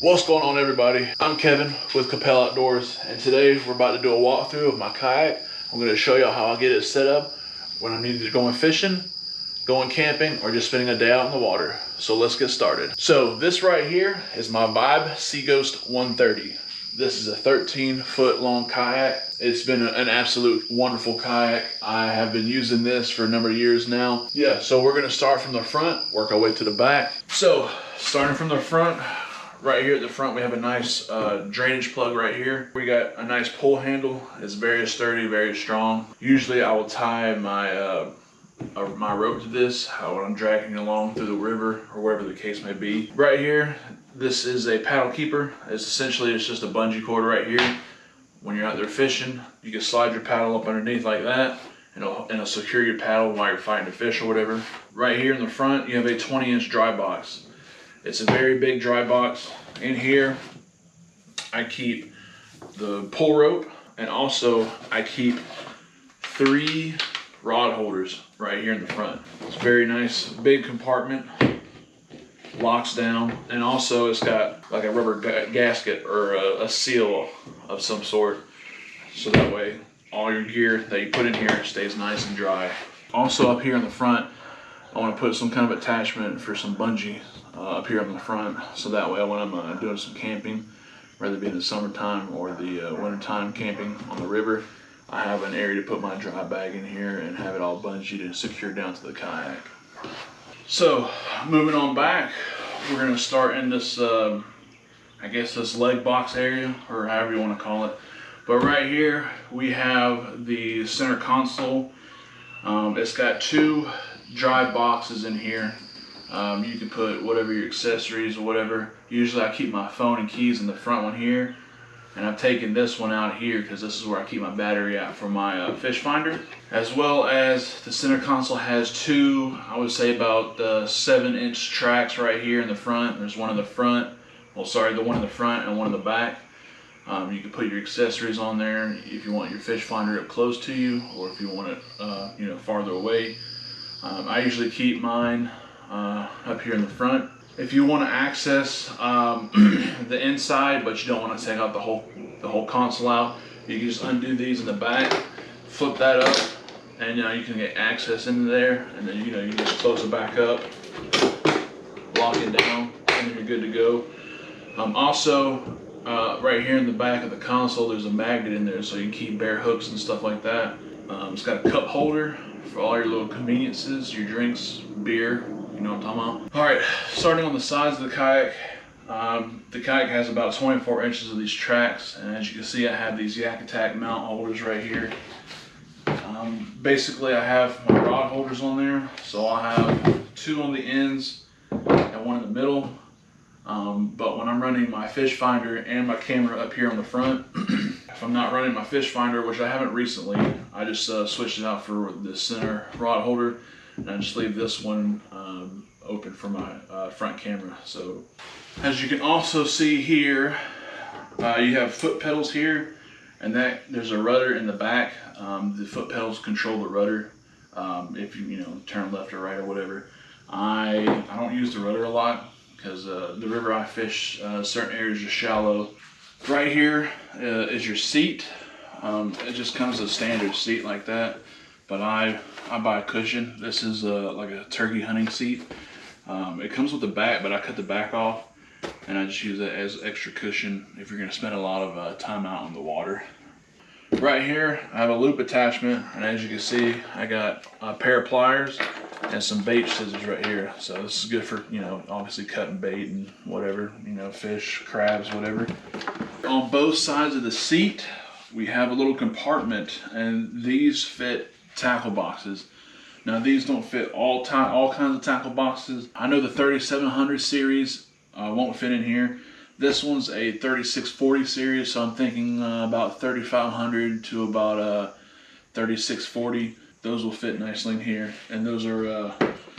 What's going on, everybody? I'm Kevin with Capel Outdoors, and today we're about to do a walkthrough of my kayak. I'm going to show you how I get it set up when I'm either going fishing, going camping, or just spending a day out in the water. So let's get started. So this right here is my Vibe Seaghost 130. This is a 13-foot long kayak. It's been an absolute wonderful kayak. I have been using this for a number of years now. Yeah, so we're going to start from the front, work our way to the back. So starting from the front, right here at the front, we have a nice drainage plug right here. We got a nice pull handle. It's very sturdy, very strong. Usually I will tie my my rope to this when I'm dragging along through the river or wherever the case may be. Right here, this is a paddle keeper. It's just a bungee cord right here. When you're out there fishing, you can slide your paddle up underneath like that, and it'll secure your paddle while you're fighting a fish or whatever. Right here in the front, you have a 20-inch dry box. It's a very big dry box. In here, I keep the pull rope, and also I keep 3 rod holders right here in the front. It's a very nice big compartment, locks down, and also it's got like a rubber gasket or a seal of some sort, so that way all your gear that you put in here stays nice and dry. Also up here in the front, I want to put some kind of attachment for some bungee up here on the front, so that way when I'm doing some camping, whether it be in the summertime or the wintertime camping on the river, I have an area to put my dry bag in here and have it all bungeed and secured down to the kayak. So moving on back, we're going to start in this, I guess this leg box area, or however you want to call it. But right here we have the center console. It's got 2 dry boxes in here. You can put whatever your accessories or whatever. Usually I keep my phone and keys in the front one here, and I've taken this one out here because this is where I keep my battery at for my fish finder. As well as the center console has 2, I would say about 7-inch tracks right here in the front. There's one in the front, the one in the front and one in the back. You can put your accessories on there if you want your fish finder up close to you, or if you want it farther away. I usually keep mine up here in the front. If you want to access the inside, but you don't want to take out the whole console out, you can just undo these in the back, flip that up, and you can get access into there. And then you can just close it back up, lock it down, and then you're good to go. Also, right here in the back of the console, there's a magnet in there, so you can keep bare hooks and stuff like that. It's got a cup holder for all your little conveniences, your drinks, beer. You know what I'm talking about. Alright, starting on the sides of the kayak. The kayak has about 24 inches of these tracks, and as you can see, I have these Yak Attack mount holders right here. Basically, I have my rod holders on there, so I'll have 2 on the ends and 1 in the middle. But when I'm running my fish finder and my camera up here on the front, if I'm not running my fish finder, which I haven't recently, I just switched it out for the center rod holder, and I just leave this one open for my front camera. So as you can also see here, you have foot pedals here, and there's a rudder in the back. The foot pedals control the rudder if you turn left or right or whatever. I don't use the rudder a lot because the river I fish, certain areas are shallow. Right here is your seat. It just comes with a standard seat like that, but I buy a cushion. This is like a turkey hunting seat. It comes with the back, but I cut the back off, and I just use it as extra cushion if you're going to spend a lot of time out on the water. Right here, I have a loop attachment, and as you can see, I got a pair of pliers and some bait scissors right here. So this is good for, obviously cutting bait and whatever, fish, crabs, whatever. On both sides of the seat, we have a little compartment, and these fit tackle boxes. Now these don't fit all kinds of tackle boxes. I know the 3700 series won't fit in here. This one's a 3640 series, so I'm thinking about 3500 to about 3640. Those will fit nicely in here, and those are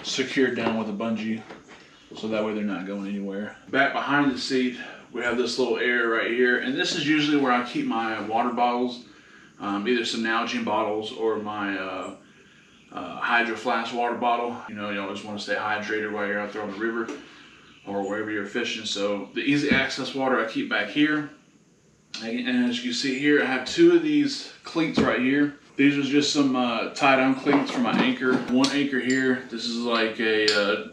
secured down with a bungee, so that way they're not going anywhere. Back behind the seat, we have this little area right here, and this is usually where I keep my water bottles, either some Nalgene bottles or my Hydro Flask water bottle. You always want to stay hydrated while you're out there on the river. or wherever you're fishing. So the easy access water I keep back here. And as you can see here, I have 2 of these cleats right here. These are just some tie-down cleats for my anchor. One anchor here. This is like a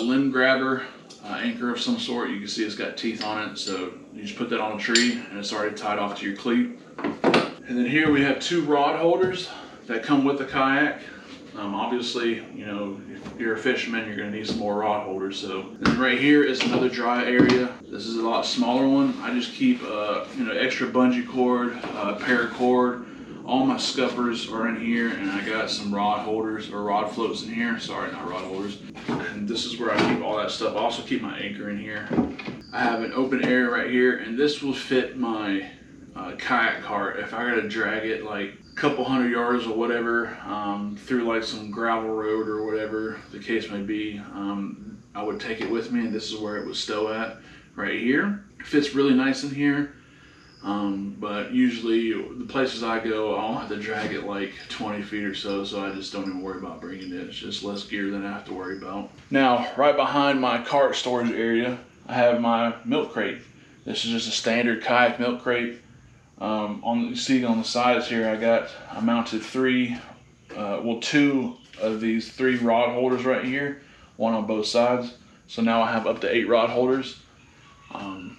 limb grabber anchor of some sort. You can see it's got teeth on it. So you just put that on a tree and it's already tied off to your cleat. And then here we have 2 rod holders that come with the kayak. Obviously, you know, if you're a fisherman, you're going to need some more rod holders. So, and then right here is another dry area. This is a lot smaller one. I just keep, you know, extra bungee cord, paracord. All my scuppers are in here, and I got some rod holders or rod floats in here. Sorry, not rod holders. And this is where I keep all that stuff. I also keep my anchor in here. I have an open area right here, and this will fit my kayak cart. If I gotta drag it like a couple hundred yards or whatever through like some gravel road or whatever the case may be, I would take it with me, and this is where it would stow at right here. It fits really nice in here, but usually the places I go, I'll have to drag it like 20 feet or so I just don't even worry about bringing it. It's just less gear than I have to worry about. Now, right behind my cart storage area, I have my milk crate. This is just a standard kayak milk crate. You see on the sides here, I mounted 2 of these 3 rod holders right here, one on both sides. So now I have up to 8 rod holders. And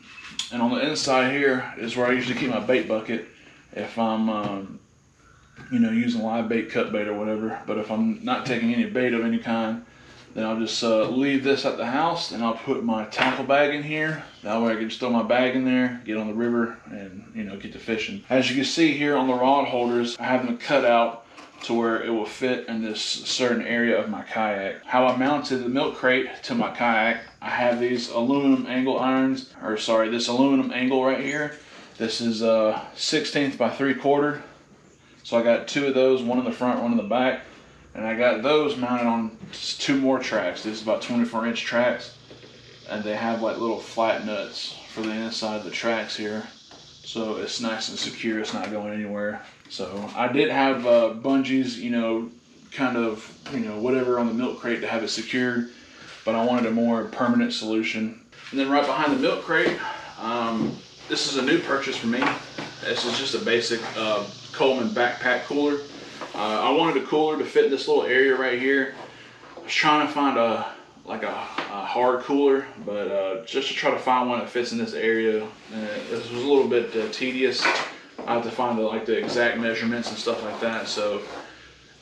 on the inside here is where I usually keep my bait bucket if I'm, you know, using live bait, cut bait, or whatever. But if I'm not taking any bait of any kind, then I'll just leave this at the house, and I'll put my tackle bag in here. That way I can just throw my bag in there, get on the river, and, you know, get to fishing. As you can see here on the rod holders, I have them cut out to where it will fit in this certain area of my kayak. How I mounted the milk crate to my kayak, I have these aluminum angle irons, or sorry, this aluminum angle right here. This is 1/16 by 3/4. So I got 2 of those, one in the front, one in the back. And I got those mounted on 2 more tracks. This is about 24-inch tracks. And they have like little flat nuts for the inside of the tracks here. So it's nice and secure, it's not going anywhere. So I did have bungees, you know, kind of, you know, whatever on the milk crate to have it secured. But I wanted a more permanent solution. And then right behind the milk crate, this is a new purchase for me. This is just a basic Coleman backpack cooler. I wanted a cooler to fit in this little area right here. I was trying to find a hard cooler, but just to try to find one that fits in this area, this was a little bit tedious. I have to find the exact measurements and stuff like that. So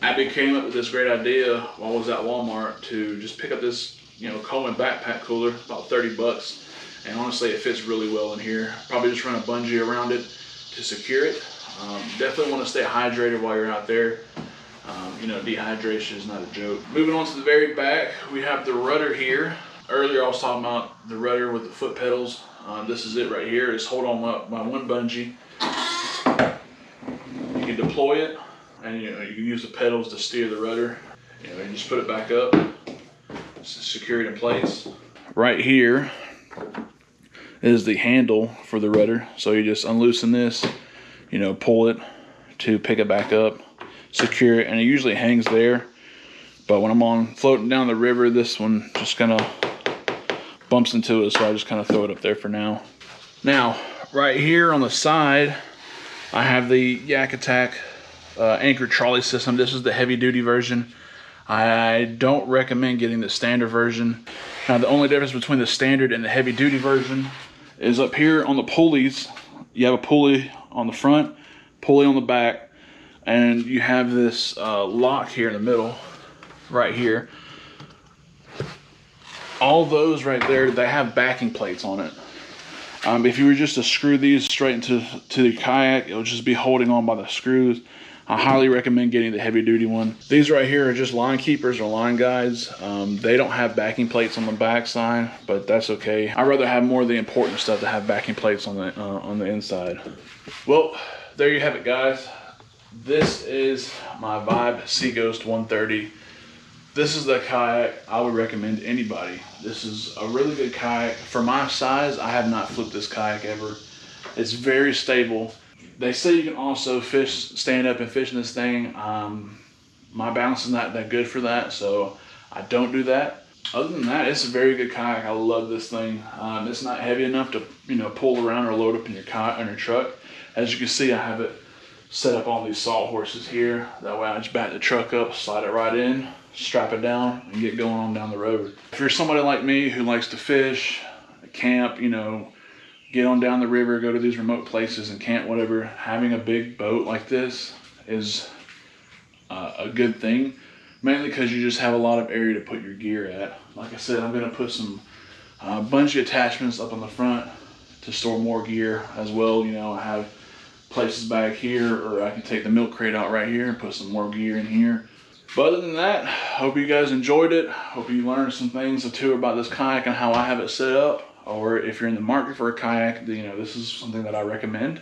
Abby came up with this great idea while I was at Walmart to just pick up this, you know, Coleman backpack cooler, about 30 bucks. And honestly, it fits really well in here. Probably just run a bungee around it to secure it. Definitely want to stay hydrated while you're out there. You know, dehydration is not a joke. Moving on to the very back, we have the rudder here. Earlier I was talking about the rudder with the foot pedals. This is it right here. It's hold on by one bungee. You can deploy it, and you know, you can use the pedals to steer the rudder. You know, and just put it back up, secure it in place. Right here is the handle for the rudder. So you just unloosen this, you know, pull it to pick it back up, secure it, and it usually hangs there. But when I'm floating down the river, this one just kind of bumps into it, so I just kind of throw it up there for now. Now, right here on the side, I have the Yak Attack anchor trolley system. This is the heavy duty version. I don't recommend getting the standard version. Now, the only difference between the standard and the heavy duty version is up here on the pulleys. You have a pulley on the front, pulley on the back, and you have this lock here in the middle, right here. All those right there, they have backing plates on it. If you were just to screw these straight into the kayak, it would just be holding on by the screws. I highly recommend getting the heavy duty one. These right here are just line keepers or line guides. They don't have backing plates on the back side, but that's okay. I'd rather have more of the important stuff to have backing plates on the inside. Well, there you have it, guys. This is my Vibe Seaghost 130. This is the kayak I would recommend to anybody. This is a really good kayak. For my size, I have not flipped this kayak ever. It's very stable. They say you can also stand up and fish in this thing. My balance is not that good for that, so I don't do that. Other than that, it's a very good kayak. I love this thing. It's not heavy enough to, pull around or load up in your kayak on your truck. As you can see, I have it set up on these salt horses here. That way I just back the truck up, slide it right in, strap it down, and get going on down the road. If you're somebody like me who likes to fish, camp, get on down the river, go to these remote places and camp, whatever, having a big boat like this is a good thing. Mainly because you just have a lot of area to put your gear at. Like I said, I'm going to put some bungee attachments up on the front to store more gear as well. I have places back here, or I can take the milk crate out right here and put some more gear in here. But other than that, hope you guys enjoyed it. Hope you learned some things or two about this kayak and how I have it set up. Or if you're in the market for a kayak, this is something that I recommend.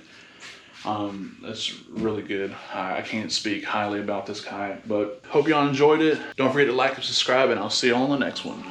It's really good. I can't speak highly about this kayak, but hope y'all enjoyed it. Don't forget to like and subscribe, and I'll see y'all on the next one.